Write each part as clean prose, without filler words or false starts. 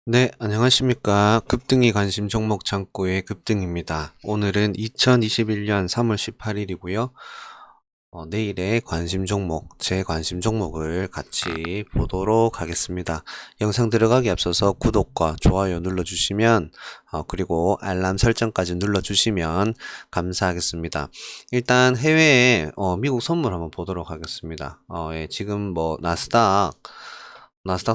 네, 안녕하십니까. 급등이 관심 종목 창구의 급등입니다. 오늘은 2021년 3월 18일이고요. 내일의 관심 종목, 제 관심 종목을 같이 보도록 하겠습니다. 영상 들어가기 앞서서 구독과 좋아요 눌러주시면, 그리고 알람 설정까지 눌러주시면 감사하겠습니다. 일단 해외에 미국 선물 한번 보도록 하겠습니다. 예, 지금 뭐 나스닥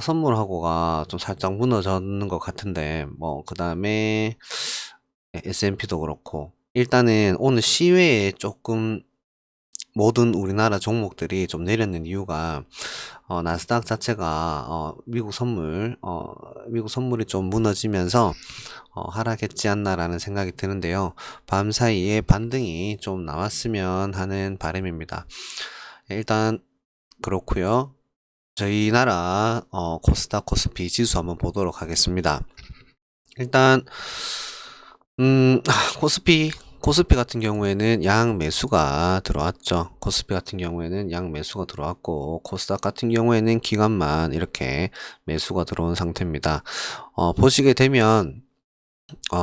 선물하고가 좀 살짝 무너졌는 것 같은데, 뭐, 그 다음에 S&P도 그렇고, 일단은 오늘 시외에 조금 모든 우리나라 종목들이 좀 내렸는 이유가, 나스닥 자체가, 미국 선물이 좀 무너지면서, 하락했지 않나라는 생각이 드는데요. 밤 사이에 반등이 좀 나왔으면 하는 바람입니다. 일단, 그렇고요. 저희 나라 코스닥 코스피 지수 한번 보도록 하겠습니다. 일단 코스피 같은 경우에는 양 매수가 들어왔죠. 코스피 같은 경우에는 양 매수가 들어왔고, 코스닥 같은 경우에는 기간만 이렇게 매수가 들어온 상태입니다. 보시게 되면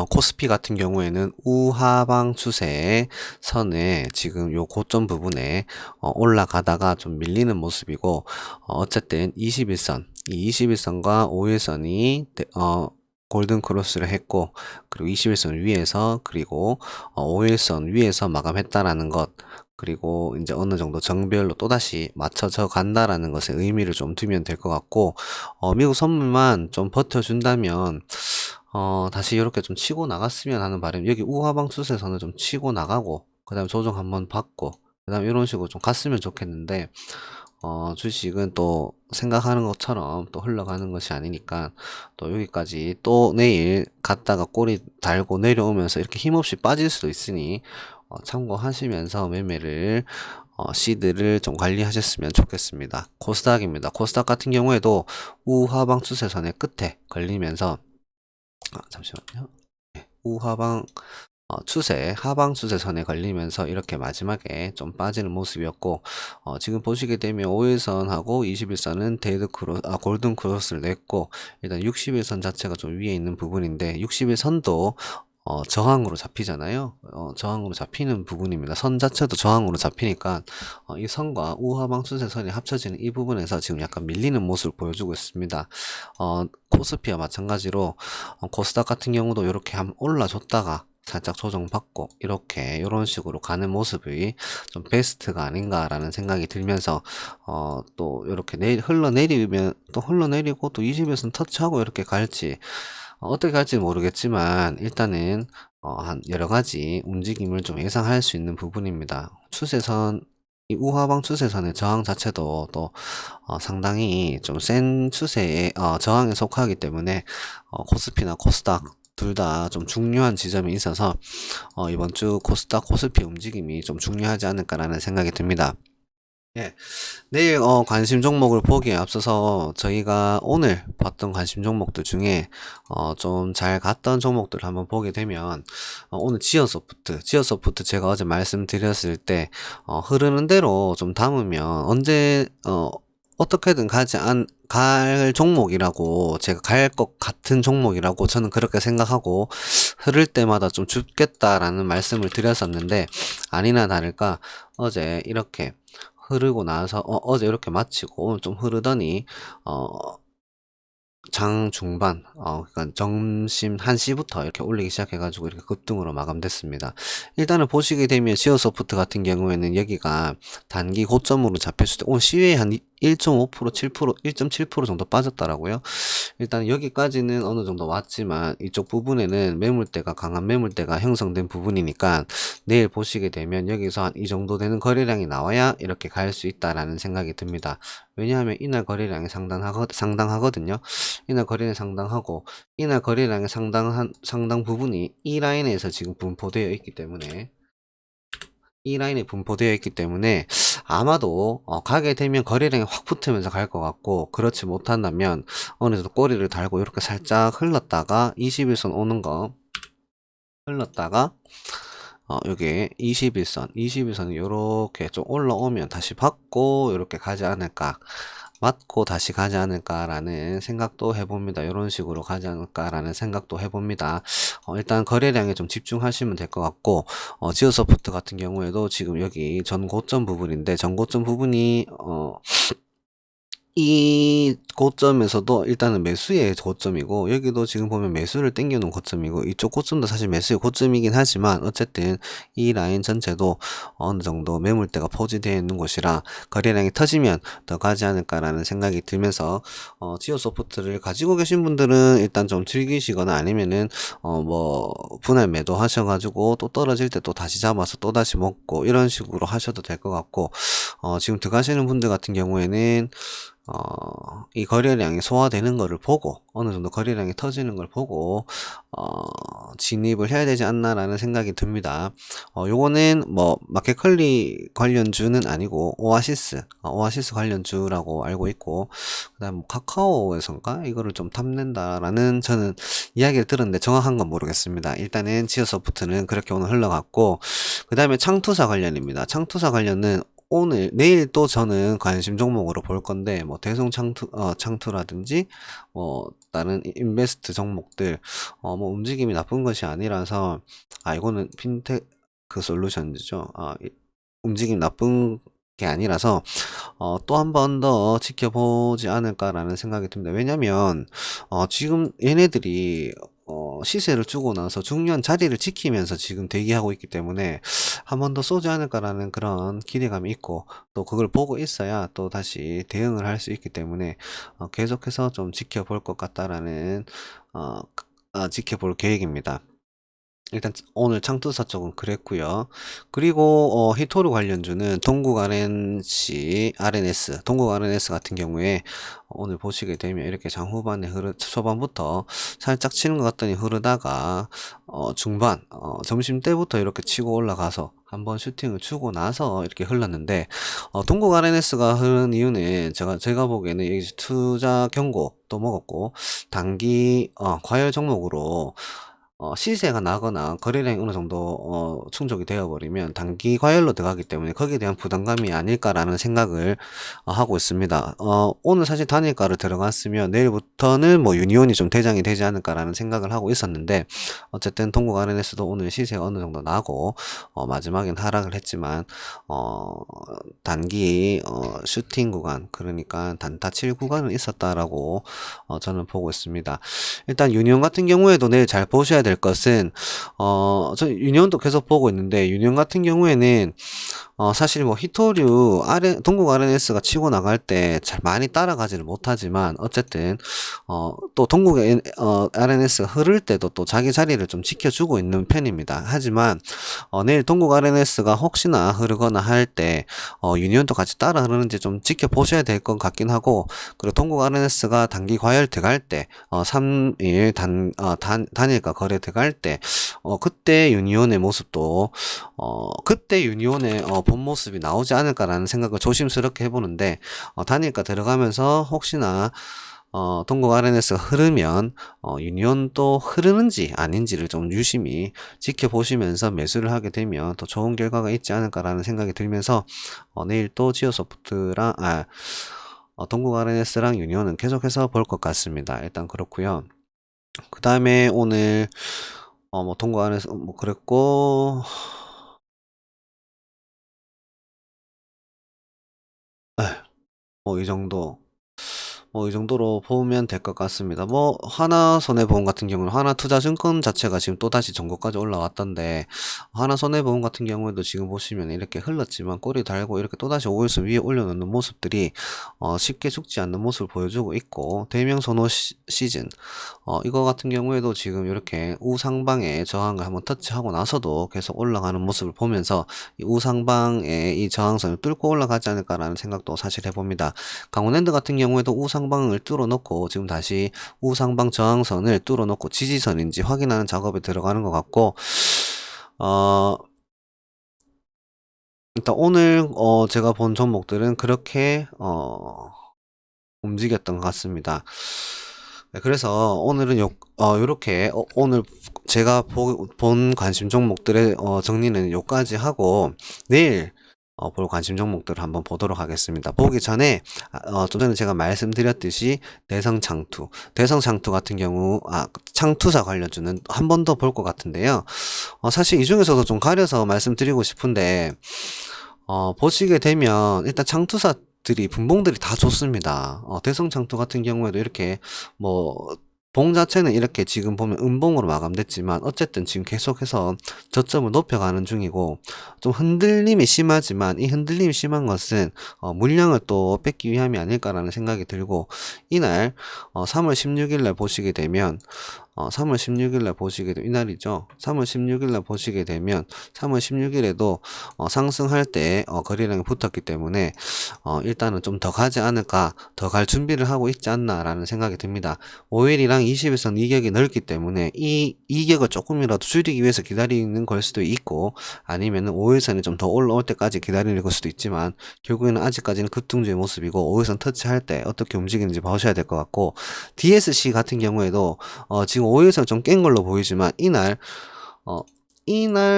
코스피 같은 경우에는 우하방 추세 선에 지금 요 고점 부분에 올라가다가 좀 밀리는 모습이고, 어쨌든 21선, 이 21선과 5일선이 골든 크로스를 했고, 그리고 21선 위에서, 그리고 5일선 위에서 마감했다라는 것, 그리고 이제 어느 정도 정별로 또다시 맞춰져 간다라는 것에 의미를 좀 두면 될 것 같고, 미국 선물만 좀 버텨준다면 다시 이렇게 좀 치고 나갔으면 하는 바람. 여기 우하방 추세선을 좀 치고 나가고, 그 다음에 조정 한번 받고, 그 다음에 이런 식으로 좀 갔으면 좋겠는데, 주식은 또 생각하는 것처럼 또 흘러가는 것이 아니니까, 또 여기까지 또 내일 갔다가 꼬리 달고 내려오면서 이렇게 힘없이 빠질 수도 있으니, 참고하시면서 매매를, 시드를 좀 관리하셨으면 좋겠습니다. 코스닥입니다. 코스닥 같은 경우에도 우하방 추세선의 끝에 걸리면서, 잠시만요. 우하방 추세, 하방 추세선에 걸리면서 이렇게 마지막에 좀 빠지는 모습이었고, 지금 보시게 되면 5일선하고 21선은 골든 크로스를 냈고, 일단 61선 자체가 좀 위에 있는 부분인데, 61선도 저항으로 잡히잖아요. 저항으로 잡히는 부분입니다. 선 자체도 저항으로 잡히니까, 이 선과 우하방 추세선이 합쳐지는 이 부분에서 지금 약간 밀리는 모습을 보여주고 있습니다. 코스피와 마찬가지로, 코스닥 같은 경우도 이렇게 한번 올라줬다가, 살짝 조정받고 이렇게 이런 식으로 가는 모습이 좀 베스트가 아닌가라는 생각이 들면서 또 이렇게 흘러내리면 또 흘러내리고 또 20에서는 터치하고 이렇게 갈지 어떻게 갈지 모르겠지만 일단은 한 여러 가지 움직임을 좀 예상할 수 있는 부분입니다. 추세선 이 우하방 추세선의 저항 자체도 또 상당히 좀 센 추세의 저항에 속하기 때문에 코스피나 코스닥 둘 다 좀 중요한 지점이 있어서 이번 주 코스닥 코스피 움직임이 좀 중요하지 않을까라는 생각이 듭니다. 예, 내일 관심 종목을 보기에 앞서서 저희가 오늘 봤던 관심 종목들 중에 좀 잘 갔던 종목들을 한번 보게 되면 오늘 지어소프트 제가 어제 말씀드렸을 때 흐르는 대로 좀 담으면 언제 어떻게든 갈 종목이라고 제가 갈 것 같은 종목이라고 저는 그렇게 생각하고 흐를 때마다 좀 죽겠다라는 말씀을 드렸었는데 아니나 다를까 어제 이렇게 흐르고 나서 어제 이렇게 마치고 오늘 좀 흐르더니 어 장 중반 그러니까 점심 1시부터 이렇게 올리기 시작해 가지고 이렇게 급등으로 마감됐습니다. 일단은 보시게 되면 지오소프트 같은 경우에는 여기가 단기 고점으로 잡혔을 때 오늘 시외에 한 1.5% 7% 1.7% 정도 빠졌더라고요. 일단 여기까지는 어느 정도 왔지만 이쪽 부분에는 매물대가 강한 매물대가 형성된 부분이니까 내일 보시게 되면 여기서 한 이 정도 되는 거래량이 나와야 이렇게 갈 수 있다라는 생각이 듭니다. 왜냐하면 이날 거래량이 상당하거든요. 이날 거래량이 상당하고 이날 거래량의 상당 부분이 이 라인에서 지금 분포되어 있기 때문에 이 라인에 분포되어 있기 때문에 아마도 가게 되면 거래량이 확 붙으면서 갈 것 같고 그렇지 못한다면 어느 정도 꼬리를 달고 이렇게 살짝 흘렀다가 21선 오는 거 흘렀다가 요게 21선이 요렇게 좀 올라오면 다시 받고 요렇게 가지 않을까 맞고 다시 가지 않을까라는 생각도 해봅니다. 이런 식으로 가지 않을까라는 생각도 해봅니다. 일단 거래량에 좀 집중하시면 될 것 같고, 지오소프트 같은 경우에도 지금 여기 전고점 부분인데, 전고점 부분이, 이 고점에서도 일단은 매수의 고점이고, 여기도 지금 보면 매수를 땡겨놓은 고점이고, 이쪽 고점도 사실 매수의 고점이긴 하지만 어쨌든 이 라인 전체도 어느 정도 매물대가 포지되어 있는 곳이라 거래량이 터지면 더 가지 않을까라는 생각이 들면서, 지오소프트를 가지고 계신 분들은 일단 좀 즐기시거나 아니면은 뭐 분할 매도 하셔가지고 또 떨어질 때 또 다시 잡아서 또 다시 먹고 이런 식으로 하셔도 될 것 같고, 지금 들어가시는 분들 같은 경우에는 이 거래량이 소화되는 거를 보고, 어느 정도 거래량이 터지는 걸 보고, 진입을 해야 되지 않나라는 생각이 듭니다. 요거는 뭐, 마켓컬리 관련주는 아니고, 오아시스 관련주라고 알고 있고, 그 다음 카카오에선가? 이거를 좀 탐낸다라는 저는 이야기를 들었는데 정확한 건 모르겠습니다. 일단은 지오소프트는 그렇게 오늘 흘러갔고, 그 다음에 창투사 관련입니다. 창투사 관련은 내일 또 저는 관심 종목으로 볼 건데, 뭐, 창투라든지, 뭐, 다른 인베스트 종목들, 뭐, 움직임이 나쁜 것이 아니라서, 이거는 핀테크 솔루션즈죠. 움직임 나쁜 게 아니라서, 또 한 번 더 지켜보지 않을까라는 생각이 듭니다. 왜냐면, 지금 얘네들이, 시세를 주고 나서 중요한 자리를 지키면서 지금 대기하고 있기 때문에 한 번 더 쏘지 않을까라는 그런 기대감이 있고, 또 그걸 보고 있어야 또 다시 대응을 할 수 있기 때문에 계속해서 좀 지켜볼 것 같다라는, 지켜볼 계획입니다. 일단 오늘 창투사 쪽은 그랬고요. 그리고 히토류 관련주는 동국 RNS 같은 경우에 오늘 보시게 되면 이렇게 장후반에 초반부터 살짝 치는 것 같더니 흐르다가 중반 점심 때부터 이렇게 치고 올라가서 한번 슈팅을 주고 나서 이렇게 흘렀는데, 동국 RNS가 흐른 이유는 제가 보기에는 여기 투자 경고 또 먹었고, 단기 과열 종목으로 시세가 나거나 거래량이 어느 정도 충족이 되어버리면 단기 과열로 들어가기 때문에 거기에 대한 부담감이 아닐까라는 생각을 하고 있습니다. 오늘 사실 단일가를 들어갔으면 내일부터는 뭐 유니온이 좀 대장이 되지 않을까라는 생각을 하고 있었는데, 어쨌든 동국 RNS도 오늘 시세가 어느 정도 나고 마지막엔 하락을 했지만 단기 슈팅 구간, 그러니까 단타 칠 구간은 있었다라고 저는 보고 있습니다. 일단 유니온 같은 경우에도 내일 잘 보셔야 될 것은, 저 유니온도 계속 보고 있는데, 유니온 같은 경우에는 사실 뭐 히토류 동국 RNS가 치고 나갈 때 잘 많이 따라가지를 못하지만, 어쨌든 또 동국 RNS가 흐를 때도 또 자기 자리를 좀 지켜주고 있는 편입니다. 하지만 내일 동국 RNS가 혹시나 흐르거나 할 때 유니온도 같이 따라 흐르는지 좀 지켜보셔야 될 것 같긴 하고, 그리고 동국 RNS가 단기 과열 들어갈 때 3일 단일가 거래 들어갈 때 그때 유니온의 모습도 그때 유니온의 본 모습이 나오지 않을까라는 생각을 조심스럽게 해보는데, 단일가 들어가면서 혹시나 동국 RNS가 흐르면 유니온도 흐르는지 아닌지를 좀 유심히 지켜보시면서 매수를 하게 되면 더 좋은 결과가 있지 않을까라는 생각이 들면서, 내일 또 지오소프트랑 동국 RNS랑 유니온은 계속해서 볼 것 같습니다. 일단 그렇고요. 그 다음에 오늘 뭐 동국 RNS 뭐 그랬고, 뭐 이 정도, 이 정도로 보면 될 것 같습니다. 뭐, 하나손해보험 같은 경우는 하나투자증권 자체가 지금 또다시 전고까지 올라왔던데, 하나손해보험 같은 경우에도 지금 보시면 이렇게 흘렀지만 꼬리 달고 이렇게 또다시 5일선 위에 올려놓는 모습들이, 쉽게 죽지 않는 모습을 보여주고 있고, 대명선호 시즌, 이거 같은 경우에도 지금 이렇게 우상방에 저항을 한번 터치하고 나서도 계속 올라가는 모습을 보면서, 이 우상방의 이 저항선을 뚫고 올라가지 않을까라는 생각도 사실 해봅니다. 강원랜드 같은 경우에도 우상방을 뚫어놓고 지금 다시 우상방 저항선을 뚫어놓고 지지선인지 확인하는 작업에 들어가는 것 같고, 어, 일단 오늘 제가 본 종목들은 그렇게 움직였던 것 같습니다. 네, 그래서 오늘은 요렇게 오늘 제가 본 관심 종목들의 정리는 요까지 하고, 내일 볼 관심 종목들을 한번 보도록 하겠습니다. 보기 전에 좀 전에 제가 말씀드렸듯이 대성장투 같은 경우 창투사 관련주는 한 번 더 볼 것 같은데요. 사실 이 중에서도 좀 가려서 말씀드리고 싶은데 보시게 되면 일단 창투사들이 분봉들이 다 좋습니다. 대성창투 같은 경우에도 이렇게 뭐 봉 자체는 이렇게 지금 보면 음봉으로 마감됐지만 어쨌든 지금 계속해서 저점을 높여가는 중이고, 좀 흔들림이 심하지만 이 흔들림이 심한 것은 물량을 또 뺏기 위함이 아닐까라는 생각이 들고, 이날 3월 16일 날 보시게 되면 3월 16일 날 보시게 되면 이날이죠. 3월 16일 날 보시게 되면 3월 16일에도 상승할 때 거래량이 붙었기 때문에 일단은 좀 더 가지 않을까, 더 갈 준비를 하고 있지 않나 라는 생각이 듭니다. 5일이랑 20일선 이격이 넓기 때문에 이 이격을 조금이라도 줄이기 위해서 기다리는 걸 수도 있고, 아니면은 5일선이 좀 더 올라올 때까지 기다리는 걸 수도 있지만, 결국에는 아직까지는 급등주의 모습이고 5일선 터치할 때 어떻게 움직이는지 보셔야 될 것 같고, DSC 같은 경우에도 지금 5일선 좀 깬 걸로 보이지만 이날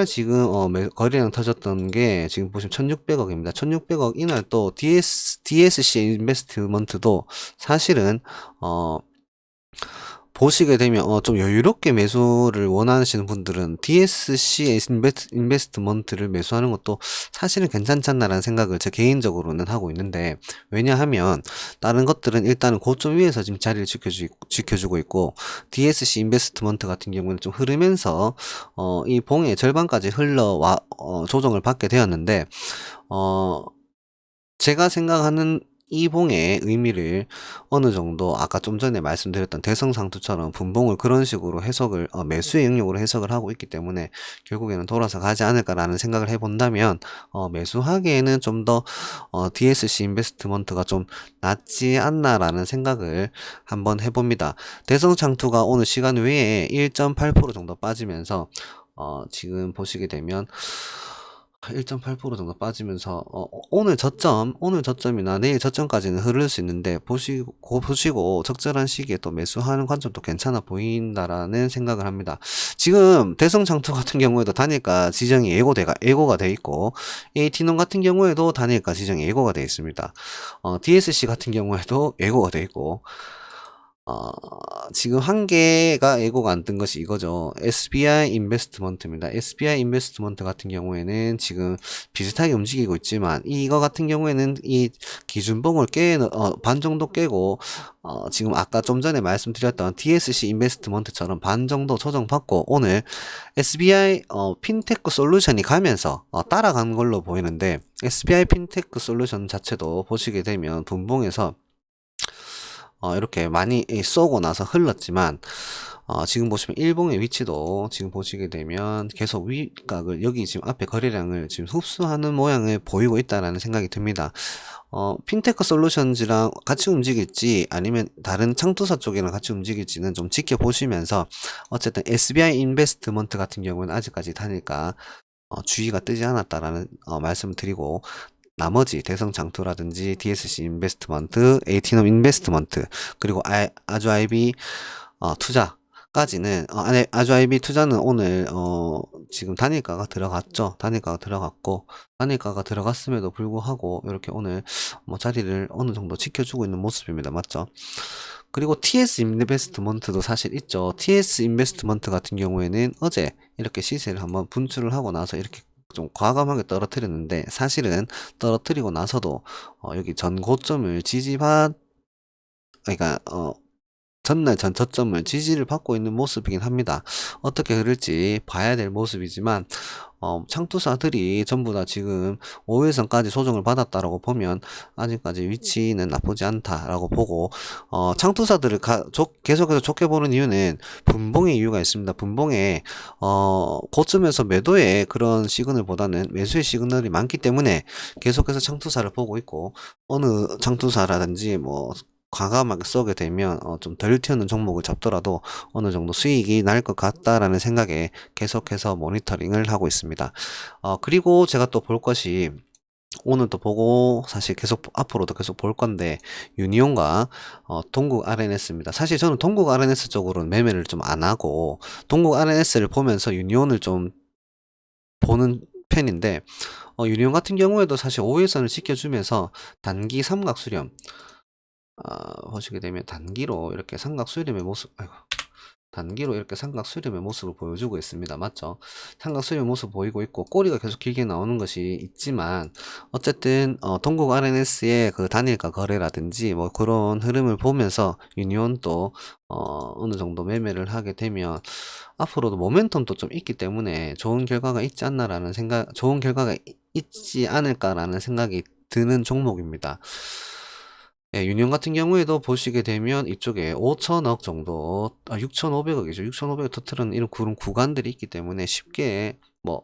지금 거래량 터졌던 게 지금 보시면 1600억입니다. 1600억 이날 또 DSC 인베스트먼트도 사실은 보시게 되면 좀 여유롭게 매수를 원하시는 분들은 DSC 인베스트먼트를 매수하는 것도 사실은 괜찮지 않나라는 생각을 제 개인적으로는 하고 있는데, 왜냐하면 다른 것들은 일단은 고점 위에서 지금 자리를 지켜주고 있고, DSC 인베스트먼트 같은 경우는 좀 흐르면서 이 봉의 절반까지 흘러와 조정을 받게 되었는데, 제가 생각하는 이 봉의 의미를 어느 정도 아까 좀 전에 말씀드렸던 대성상투처럼 분봉을 그런 식으로 해석을 매수의 영역으로 해석을 하고 있기 때문에 결국에는 돌아서 가지 않을까라는 생각을 해본다면 매수하기에는 좀 더 DSC 인베스트먼트가 좀 낫지 않나라는 생각을 한번 해봅니다. 대성창투가 오늘 시간 외에 1.8% 정도 빠지면서 지금 보시게 되면 1.8% 정도 빠지면서 오늘 저점이나 내일 저점까지는 흐를 수 있는데, 보시고 적절한 시기에 또 매수하는 관점도 괜찮아 보인다라는 생각을 합니다. 지금 대성장투 같은 경우에도 단일가 지정이 예고가 돼 있고, AT놈 같은 경우에도 단일가 지정이 예고가 돼 있습니다. DSC 같은 경우에도 예고가 돼 있고, 지금 한 개가 예고가 안 뜬 것이 이거죠. SBI 인베스트먼트입니다. SBI 인베스트먼트 같은 경우에는 지금 비슷하게 움직이고 있지만, 이거 같은 경우에는 이 기준봉을 반 정도 깨고, 지금 아까 좀 전에 말씀드렸던 DSC 인베스트먼트처럼 반 정도 조정받고, 오늘 SBI 핀테크 솔루션이 가면서 따라간 걸로 보이는데, SBI 핀테크 솔루션 자체도 보시게 되면 분봉에서 이렇게 많이 쏘고 나서 흘렀지만, 지금 보시면 일봉의 위치도 지금 보시게 되면 계속 윗각을, 여기 지금 앞에 거래량을 지금 흡수하는 모양을 보이고 있다라는 생각이 듭니다. 핀테크 솔루션즈랑 같이 움직일지 아니면 다른 창투사 쪽이랑 같이 움직일지는 좀 지켜보시면서, 어쨌든 SBI 인베스트먼트 같은 경우는 아직까지 타니까 주의가 뜨지 않았다라는 말씀을 드리고, 나머지 대성장투라든지 DSC 인베스트먼트, AT넘 인베스트먼트, 그리고 아주아이비 투자까지는 아주아이비 투자는 오늘 지금 단일가가 들어갔죠. 단일가가 들어갔음에도 불구하고 이렇게 오늘 자리를 어느 정도 지켜주고 있는 모습입니다. 맞죠? 그리고 TS 인베스트먼트도 사실 있죠. TS 인베스트먼트 같은 경우에는 어제 이렇게 시세를 한번 분출을 하고 나서 이렇게 좀 과감하게 떨어뜨렸는데, 사실은 떨어뜨리고 나서도 여기 전 고점을 그러니까 전날 전 저점을 지지를 받고 있는 모습이긴 합니다. 어떻게 흐를지 봐야 될 모습이지만, 창투사들이 전부 다 지금 5일선까지 조정을 받았다라고 보면 아직까지 위치는 나쁘지 않다라고 보고, 창투사들을 계속해서 좋게 보는 이유는 분봉의 이유가 있습니다. 분봉에 고점에서 매도의 그런 시그널보다는 매수의 시그널이 많기 때문에 계속해서 창투사를 보고 있고, 어느 창투사라든지 과감하게 쏘게 되면 좀 덜 튀는 종목을 잡더라도 어느 정도 수익이 날 것 같다라는 생각에 계속해서 모니터링을 하고 있습니다. 그리고 제가 또 볼 것이, 오늘도 보고 사실 계속 앞으로도 계속 볼 건데, 유니온과 동국 RNS입니다. 사실 저는 동국 RNS 쪽으로는 매매를 좀 안 하고 동국 RNS를 보면서 유니온을 좀 보는 편인데, 유니온 같은 경우에도 사실 5일선을 지켜주면서 단기 삼각 수렴, 보시게 되면 단기로 이렇게 삼각 수렴의 모습, 아이고, 단기로 이렇게 삼각 수렴의 모습을 보여주고 있습니다. 맞죠? 삼각 수렴 모습 보이고 있고 꼬리가 계속 길게 나오는 것이 있지만 어쨌든 동국 RNS의 그 단일가 거래라든지 뭐 그런 흐름을 보면서 유니온도 어느 정도 매매를 하게 되면 앞으로도 모멘텀도 좀 있기 때문에 좋은 결과가 있지 않나라는 생각, 좋은 결과가 있지 않을까라는 생각이 드는 종목입니다. 예, 유니온 같은 경우에도 보시게 되면 이쪽에 5천억 정도, 6,500억이죠. 6,500억 터트리는 이런 그런 구간들이 있기 때문에 쉽게 뭐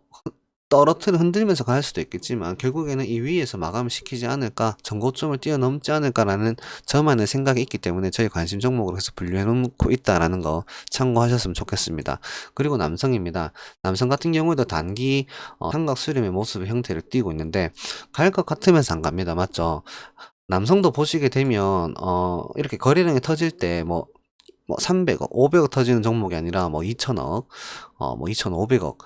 흔들면서 갈 수도 있겠지만 결국에는 이 위에서 마감을 시키지 않을까, 전고점을 뛰어넘지 않을까라는 저만의 생각이 있기 때문에 저희 관심 종목으로 해서 분류해 놓고 있다라는 거 참고하셨으면 좋겠습니다. 그리고 남성입니다. 남성 같은 경우에도 단기 삼각 수렴의 모습의 형태를 띠고 있는데 갈 것 같으면서 안 갑니다. 맞죠? 남성도 보시게 되면 이렇게 거래량이 터질 때 뭐 300억, 500억 터지는 종목이 아니라 뭐 2천억, 뭐 2,500억,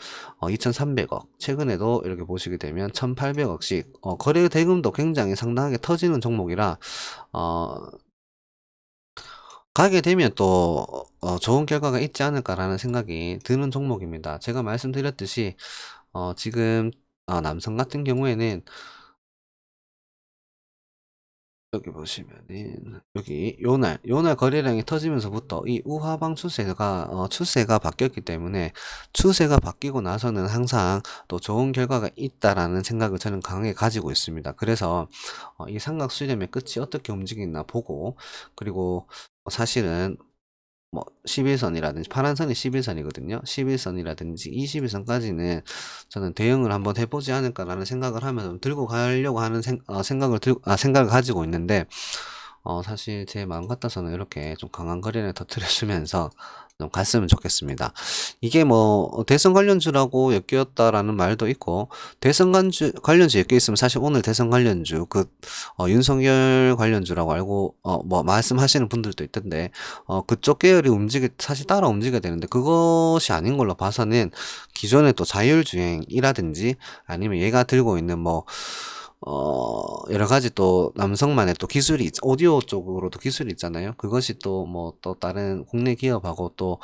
2,300억, 최근에도 이렇게 보시게 되면 1,800억씩 거래 대금도 굉장히 상당하게 터지는 종목이라 어, 가게 되면 또 좋은 결과가 있지 않을까라는 생각이 드는 종목입니다. 제가 말씀드렸듯이 지금 남성 같은 경우에는 여기 보시면은 여기 요날 거래량이 터지면서부터 이 우하방 추세가 바뀌었기 때문에 추세가 바뀌고 나서는 항상 또 좋은 결과가 있다라는 생각을 저는 강하게 가지고 있습니다. 그래서 이 삼각 수렴의 끝이 어떻게 움직이나 보고, 그리고 사실은 뭐 11선이라든지 파란 선이 11선이거든요. 11선이라든지 21선까지는 저는 대응을 한번 해보지 않을까라는 생각을 하면서 들고 가려고 하는 생각을 가지고 있는데 사실 제 마음 같아서는 이렇게 좀 강한 거래를 터뜨려주면서 좀 갔으면 좋겠습니다. 이게 뭐 대선 관련주라고 엮였다라는 말도 있고, 관련주 엮여 있으면 사실 오늘 대선 관련주 윤석열 관련주라고 알고 뭐 말씀하시는 분들도 있던데 그쪽 계열이 사실 따라 움직여야 되는데 그것이 아닌 걸로 봐서는 기존의 또 자율주행이라든지 아니면 얘가 들고 있는 뭐 여러 가지 또 남성만의 또 오디오 쪽으로도 기술이 있잖아요. 그것이 또 뭐 또 다른 국내 기업하고 또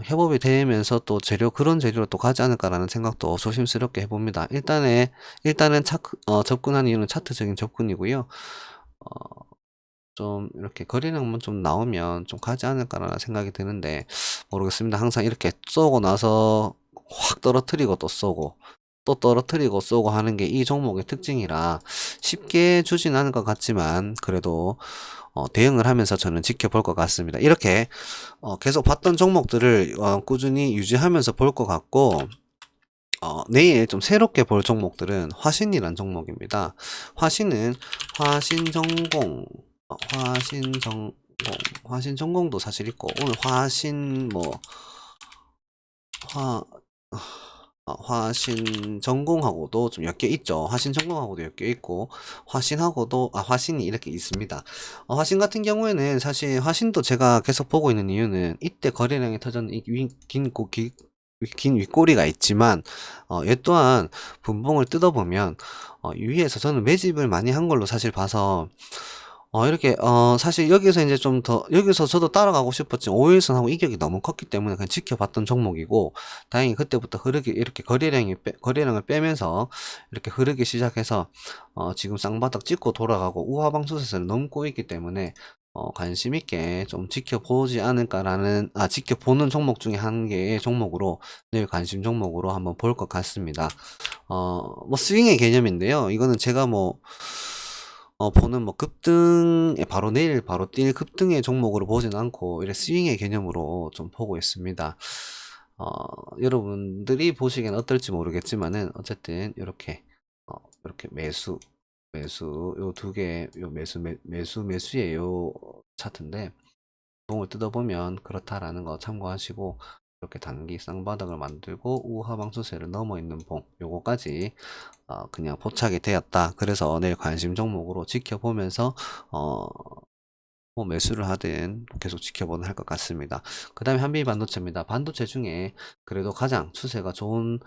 협업이 되면서 또 그런 재료로 또 가지 않을까라는 생각도 조심스럽게 해봅니다. 일단은 접근한 이유는 차트적인 접근이고요. 좀 이렇게 거래량만 좀 나오면 좀 가지 않을까라는 생각이 드는데 모르겠습니다. 항상 이렇게 쏘고 나서 확 떨어뜨리고 또 쏘고 또 떨어뜨리고 쏘고 하는 게 이 종목의 특징이라 쉽게 주진 않을 것 같지만 그래도 대응을 하면서 저는 지켜볼 것 같습니다. 이렇게 계속 봤던 종목들을 꾸준히 유지하면서 볼 것 같고, 내일 좀 새롭게 볼 종목들은 화신이란 종목입니다. 화신은 화신전공, 화신전공, 화신전공도 사실 있고, 오늘 화, 화신 전공하고도 좀 엮여 있죠. 화신 전공하고도 엮여 있고, 화신이 이렇게 있습니다. 화신 같은 경우에는 사실 화신도 제가 계속 보고 있는 이유는 이때 거래량이 터졌는 긴 윗꼬리가 있지만, 얘 또한 분봉을 뜯어보면, 위에서 저는 매집을 많이 한 걸로 사실 봐서, 이렇게 사실 여기서 이제 여기서 저도 따라가고 싶었지만 5일선하고 이격이 너무 컸기 때문에 그냥 지켜봤던 종목이고, 다행히 그때부터 이렇게 거래량을 빼면서 이렇게 흐르기 시작해서 지금 쌍바닥 찍고 돌아가고 우하방 수세선을 넘고 있기 때문에 관심 있게 좀 지켜보는 종목 중에 한 개의 종목으로, 내일 관심 종목으로 한번 볼 것 같습니다. 뭐 스윙의 개념인데요. 이거는 제가 보는 뭐 내일 바로 뛸 급등의 종목으로 보진 않고, 이래 스윙의 개념으로 좀 보고 있습니다. 여러분들이 보시기엔 어떨지 모르겠지만은, 어쨌든, 이렇게 요 두 개, 요 매수의 요 차트인데, 봉을 뜯어보면 그렇다라는 거 참고하시고, 이렇게 단기 쌍바닥을 만들고 우하방 수세를 넘어 있는 봉, 요거까지 그냥 포착이 되었다. 그래서 내일 관심 종목으로 지켜보면서 뭐 매수를 하든 계속 지켜보는 할 것 같습니다. 그 다음에 한미 반도체입니다. 반도체 중에 그래도 가장 추세가 좋은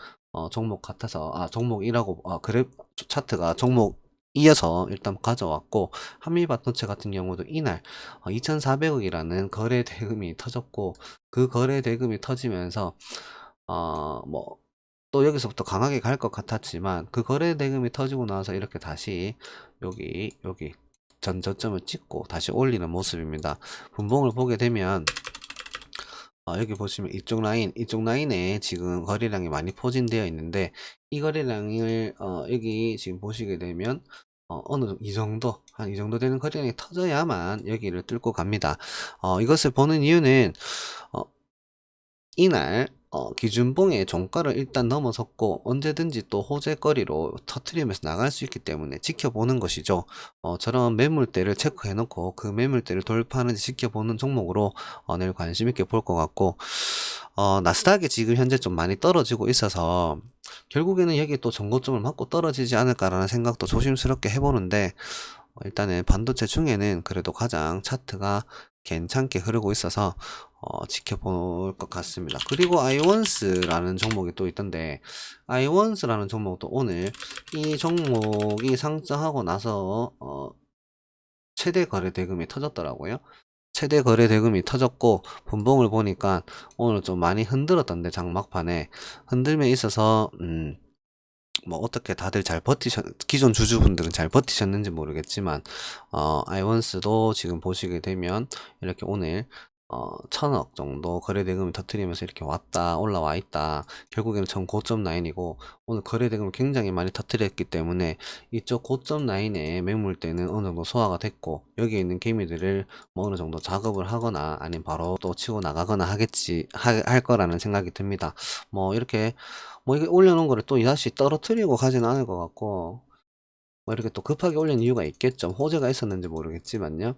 종목 같아서 종목이라고 그래 차트가 종목 이어서 일단 가져왔고, 한미 반도체 같은 경우도 이날 2,400억이라는 거래 대금이 터졌고, 그 거래 대금이 터지면서 뭐 또 여기서부터 강하게 갈 것 같았지만, 그 거래 대금이 터지고 나서 이렇게 다시 여기 전 저점을 찍고 다시 올리는 모습입니다. 분봉을 보게 되면 여기 보시면 이쪽 라인에 지금 거래량이 많이 포진되어 있는데, 이 거래량을 여기 지금 보시게 되면 이 정도 한 이 정도 되는 거래량이 터져야만 여기를 뚫고 갑니다. 이것을 보는 이유는 어, 이날 기준봉의 종가를 일단 넘어섰고 언제든지 또 호재거리로 터트리면서 나갈 수 있기 때문에 지켜보는 것이죠. 저런 매물대를 체크해 놓고 그 매물대를 돌파하는지 지켜보는 종목으로 늘 관심 있게 볼 것 같고, 나스닥이 지금 현재 좀 많이 떨어지고 있어서 결국에는 여기 또 전고점을 맞고 떨어지지 않을까라는 생각도 조심스럽게 해보는데, 일단은 반도체 중에는 그래도 가장 차트가 괜찮게 흐르고 있어서 지켜볼 것 같습니다. 그리고 아이원스라는 종목이 또 있던데, 아이원스라는 종목도 오늘 이 종목이 상장하고 나서 최대 거래 대금이 터졌더라고요. 최대 거래 대금이 터졌고, 분봉을 보니까 오늘 좀 많이 흔들었던데, 장막판에 흔들면 있어서 뭐 어떻게 다들 잘 기존 주주분들은 잘 버티셨는지 모르겠지만, 아이원스도 지금 보시게 되면 이렇게 오늘 1,000억 정도 거래 대금을 터트리면서 이렇게 올라와 있다. 결국에는 전 고점 라인이고, 오늘 거래 대금을 굉장히 많이 터트렸기 때문에 이쪽 고점 라인의 매물대는 어느 정도 소화가 됐고, 여기에 있는 개미들을 뭐 어느 정도 작업을 하거나 아니면 바로 또 치고 나가거나 할 거라는 생각이 듭니다. 뭐 이렇게 뭐 이게 올려놓은 거를 또 다시 떨어뜨리고 가지는 않을 것 같고, 뭐 이렇게 또 급하게 올린 이유가 있겠죠. 호재가 있었는지 모르겠지만요.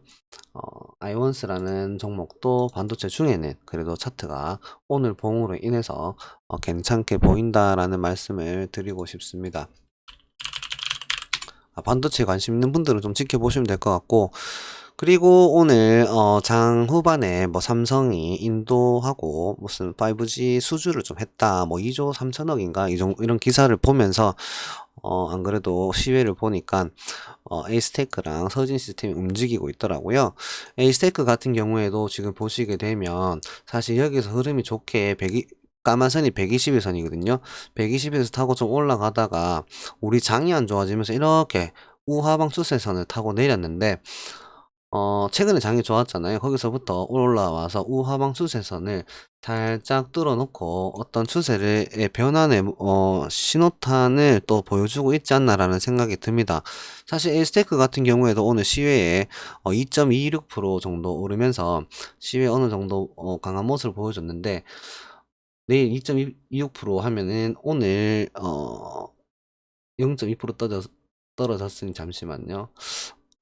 아이원스라는 종목도 반도체 중에는 그래도 차트가 오늘 봉으로 인해서 괜찮게 보인다라는 말씀을 드리고 싶습니다. 반도체에 관심 있는 분들은 좀 지켜보시면 될 것 같고, 그리고 오늘 장 후반에 뭐 삼성이 인도하고 무슨 5G 수주를 좀 했다, 뭐 2조 3천억인가 이런 기사를 보면서 안 그래도 시외를 보니까 에이스테크랑 서진시스템이 움직이고 있더라고요. 에이스테크 같은 경우에도 지금 보시게 되면 사실 여기서 흐름이 좋게 까만 선이 120일선이거든요. 120에서 타고 좀 올라가다가 우리 장이 안 좋아지면서 이렇게 우하방 추세선을 타고 내렸는데, 최근에 장이 좋았잖아요. 거기서부터 올라와서 우하방 추세선을 살짝 뚫어놓고 어떤 추세의 변환의 신호탄을 또 보여주고 있지 않나라는 생각이 듭니다. 사실 에이스테크 같은 경우에도 오늘 시외에 2.26% 정도 오르면서 시외 어느 정도 강한 모습을 보여줬는데, 내일 2.26% 하면은 오늘 0.2% 떨어졌으니 잠시만요.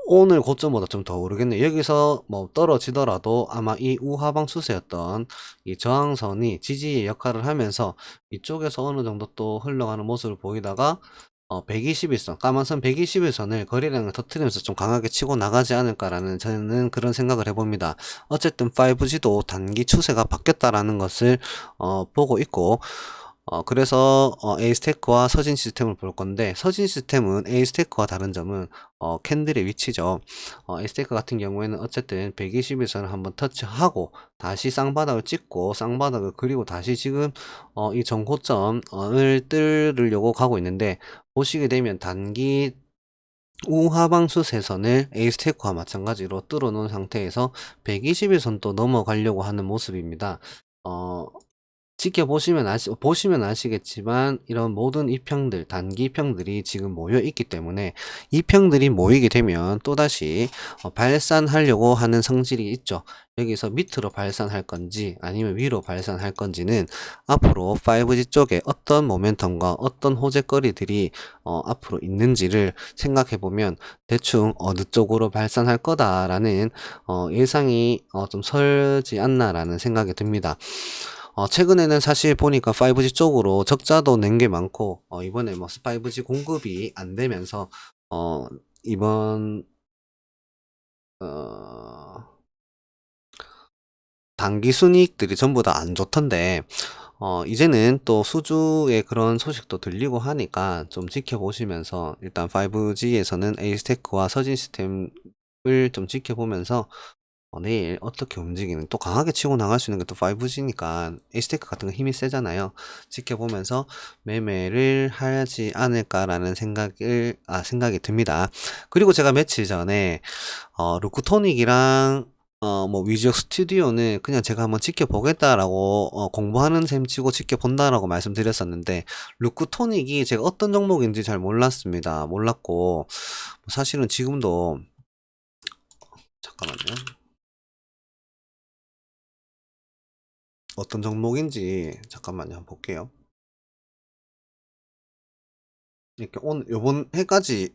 오늘 고점보다 좀 더 오르겠네요. 여기서 뭐 떨어지더라도 아마 이 우하방 추세였던 이 저항선이 지지의 역할을 하면서 이쪽에서 어느 정도 또 흘러가는 모습을 보이다가 121선, 까만 선 121선을 거래량을 터트리면서 좀 강하게 치고 나가지 않을까라는 저는 그런 생각을 해봅니다. 어쨌든 5G도 단기 추세가 바뀌었다라는 것을 보고 있고, 그래서 에이스테크와 서진 시스템을 볼 건데, 서진 시스템은 에이스테크와 다른 점은 캔들의 위치죠. 에이스테크 같은 경우에는 어쨌든 120일선을 한번 터치하고 다시 쌍바닥을 찍고 쌍바닥을 그리고 다시 지금 이 전고점을 뚫으려고 가고 있는데, 보시게 되면 단기 우하방 추세선을 에이스테크와 마찬가지로 뚫어 놓은 상태에서 120일선도 넘어가려고 하는 모습입니다. 보시면 아시겠지만 이런 모든 이평들, 단기 이평들이 지금 모여 있기 때문에, 이평들이 모이게 되면 또다시 발산하려고 하는 성질이 있죠. 여기서 밑으로 발산할 건지 아니면 위로 발산할 건지는 앞으로 5G 쪽에 어떤 모멘텀과 어떤 호재거리들이 앞으로 있는지를 생각해 보면 대충 어느 쪽으로 발산할 거다라는 예상이 좀 설지 않나라는 생각이 듭니다. 최근에는 사실 보니까 5G 쪽으로 적자도 낸 게 많고, 이번에 뭐 5G 공급이 안 되면서, 이번, 어, 단기 순이익들이 전부 다 안 좋던데 이제는 또 수주의 그런 소식도 들리고 하니까 좀 지켜보시면서 일단 5G에서는 에이스테크와 서진 시스템을 좀 지켜보면서 내일 어떻게 움직이는 또 강하게 치고 나갈 수 있는 게 또 5G니까 에이스테크 같은 거 힘이 세잖아요. 지켜보면서 매매를 하지 않을까라는 생각이 듭니다. 그리고 제가 며칠 전에 루크토닉이랑 뭐 위즈역 스튜디오는 그냥 제가 한번 지켜보겠다라고 공부하는 셈 치고 지켜본다라고 말씀드렸었는데 루크토닉이 제가 어떤 종목인지 잘 몰랐습니다. 몰랐고 사실은 지금도 잠깐만요. 어떤 종목인지 잠깐만요. 한번 볼게요. 이렇게 오늘 요번 해까지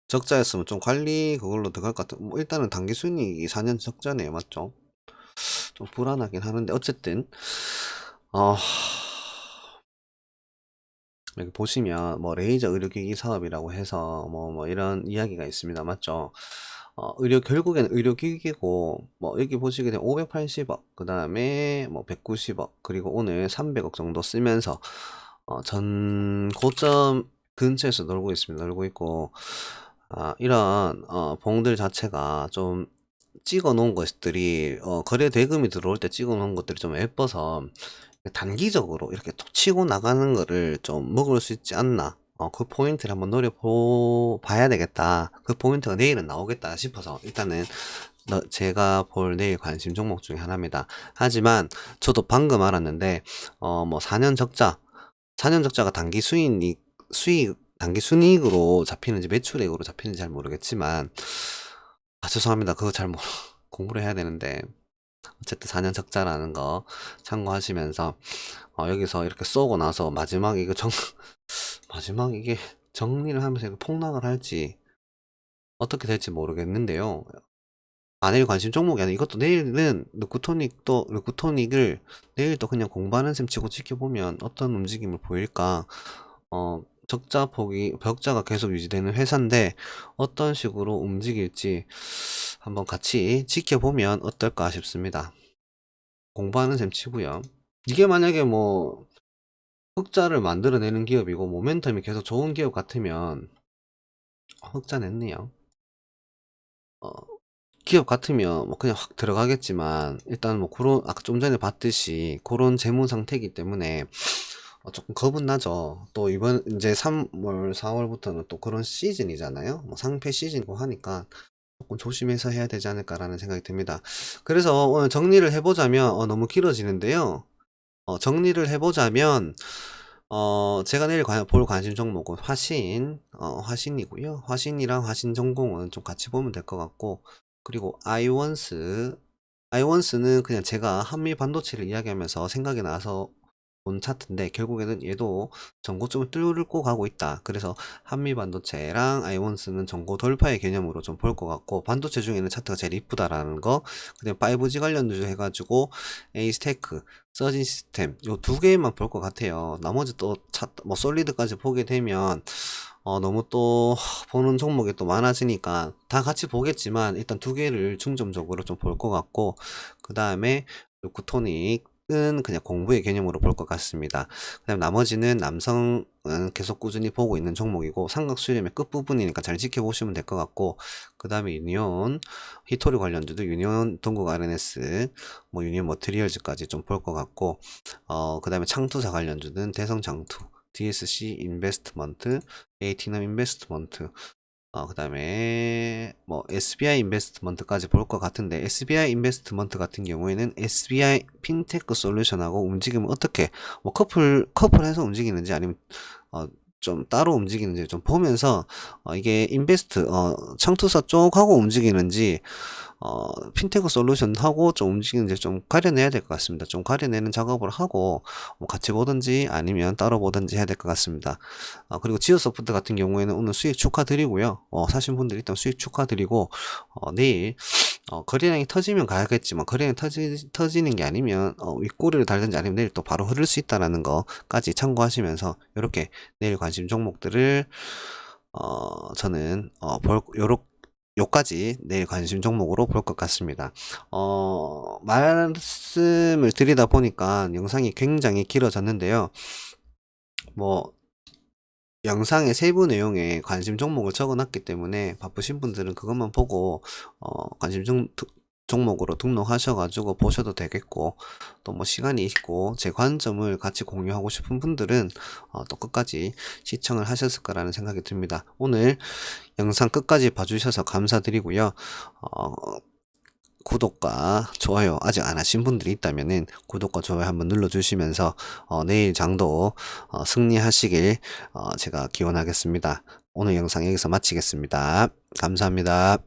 적자였으면 좀 관리 그걸로 들어갈 것 같은 뭐 일단은 단기 순이익이 4년 적자네요. 맞죠? 좀 불안하긴 하는데 어쨌든 어 여기 보시면 뭐 레이저 의료기기 사업이라고 해서 뭐 이런 이야기가 있습니다. 맞죠? 결국에는 의료기기고 뭐 여기 보시게 되면 580억 그 다음에 뭐 190억 그리고 오늘 300억 정도 쓰면서 전 고점 근처에서 놀고 있고 이런 봉들 자체가 좀 찍어 놓은 것들이 거래 대금이 들어올 때 찍어 놓은 것들이 좀 예뻐서 단기적으로 이렇게 톡 치고 나가는 거를 좀 먹을 수 있지 않나. 그 포인트를 한번 봐야 되겠다. 그 포인트가 내일은 나오겠다 싶어서 일단은 제가 볼 내일 관심 종목 중에 하나입니다. 하지만 저도 방금 알았는데 뭐 4년 적자가 단기 순이익으로 잡히는지 매출액으로 잡히는지 잘 모르겠지만 죄송합니다. 그거 잘 공부를 해야 되는데 어쨌든 4년 적자라는 거 참고하시면서 여기서 이렇게 쏘고 나서 마지막 이게 정리를 하면서 이거 폭락을 할지 어떻게 될지 모르겠는데요. 내일 관심 종목이 아니라 이것도 내일은 르쿠토닉을 내일 또 그냥 공부하는 셈 치고 지켜보면 어떤 움직임을 보일까. 벽자가 계속 유지되는 회사인데 어떤 식으로 움직일지 한번 같이 지켜보면 어떨까 싶습니다. 공부하는 셈 치고요. 이게 만약에 뭐 흑자를 만들어내는 기업이고 모멘텀이 계속 좋은 기업 같으면 흑자 냈네요. 어, 기업 같으면 뭐 그냥 확 들어가겠지만 일단 뭐 그런 아까 좀 전에 봤듯이 그런 재무 상태이기 때문에 조금 겁은 나죠. 또 이번 이제 3월 4월부터는 또 그런 시즌이잖아요. 뭐 상패 시즌이고 하니까 조금 조심해서 해야 되지 않을까라는 생각이 듭니다. 그래서 오늘 정리를 해보자면 너무 길어지는데요. 정리를 해보자면 제가 내일 볼 관심 종목은 화신이고요. 화신이랑 화신전공은 좀 같이 보면 될 것 같고, 그리고 아이원스는 그냥 제가 한미 반도체를 이야기하면서 생각이 나서 본 차트인데 결국에는 얘도 전고점을 뚫고 가고 있다. 그래서 한미 반도체랑 아이원스는 전고 돌파의 개념으로 좀 볼 것 같고 반도체 중에는 차트가 제일 이쁘다라는 거. 그다음 5G 관련주 해가지고 에이스테크, 서진 시스템 요 두 개만 볼 것 같아요. 나머지 또 뭐 솔리드까지 보게 되면 너무 또 보는 종목이 또 많아지니까 다 같이 보겠지만 일단 두 개를 중점적으로 좀 볼 것 같고 그 다음에 루크토닉은 그냥 공부의 개념으로 볼 것 같습니다. 그 다음 나머지는 남성은 계속 꾸준히 보고 있는 종목이고 삼각수렴의 끝부분이니까 잘 지켜보시면 될 것 같고 그 다음에 유니온 히토리 관련주도 유니온 동국 RNS 뭐 유니온 머티리얼즈까지 좀 볼 것 같고 그 다음에 창투사 관련주는 대성장투 DSC 인베스트먼트, 에이티넘 인베스트먼트, 그 다음에 뭐 SBI 인베스트먼트까지 볼 것 같은데 SBI 인베스트먼트 같은 경우에는 SBI 핀테크 솔루션하고 움직이면 어떻게 뭐 커플해서 움직이는지 아니면 좀 따로 움직이는지 좀 보면서 이게 창투사 쪽하고 움직이는지 핀테크 솔루션 하고 좀 움직이는지 좀 가려내야 될 것 같습니다. 좀 가려내는 작업을 하고 뭐 같이 보든지 아니면 따로 보든지 해야 될 것 같습니다. 그리고 지오소프트 같은 경우에는 오늘 수익 축하드리고요. 사신 분들 일단 수익 축하드리고 내일 거래량이 터지면 가야겠지만 거래량이 터지는 게 아니면 윗꼬리를 달든지 아니면 내일 또 바로 흐를 수 있다는 거까지 참고하시면서 이렇게 내일 관심 종목들을 저는 요까지 내일 관심 종목으로 볼 것 같습니다. 말씀을 드리다 보니까 영상이 굉장히 길어졌는데요. 뭐 영상의 세부 내용에 관심 종목을 적어놨기 때문에 바쁘신 분들은 그것만 보고 관심 종목으로 등록하셔가지고 보셔도 되겠고, 또 뭐 시간이 있고 제 관점을 같이 공유하고 싶은 분들은 또 끝까지 시청을 하셨을 거라는 생각이 듭니다. 오늘 영상 끝까지 봐주셔서 감사드리고요. 어, 구독과 좋아요 아직 안 하신 분들이 있다면은 구독과 좋아요 한번 눌러주시면서 내일 장도 승리하시길 제가 기원하겠습니다. 오늘 영상 여기서 마치겠습니다. 감사합니다.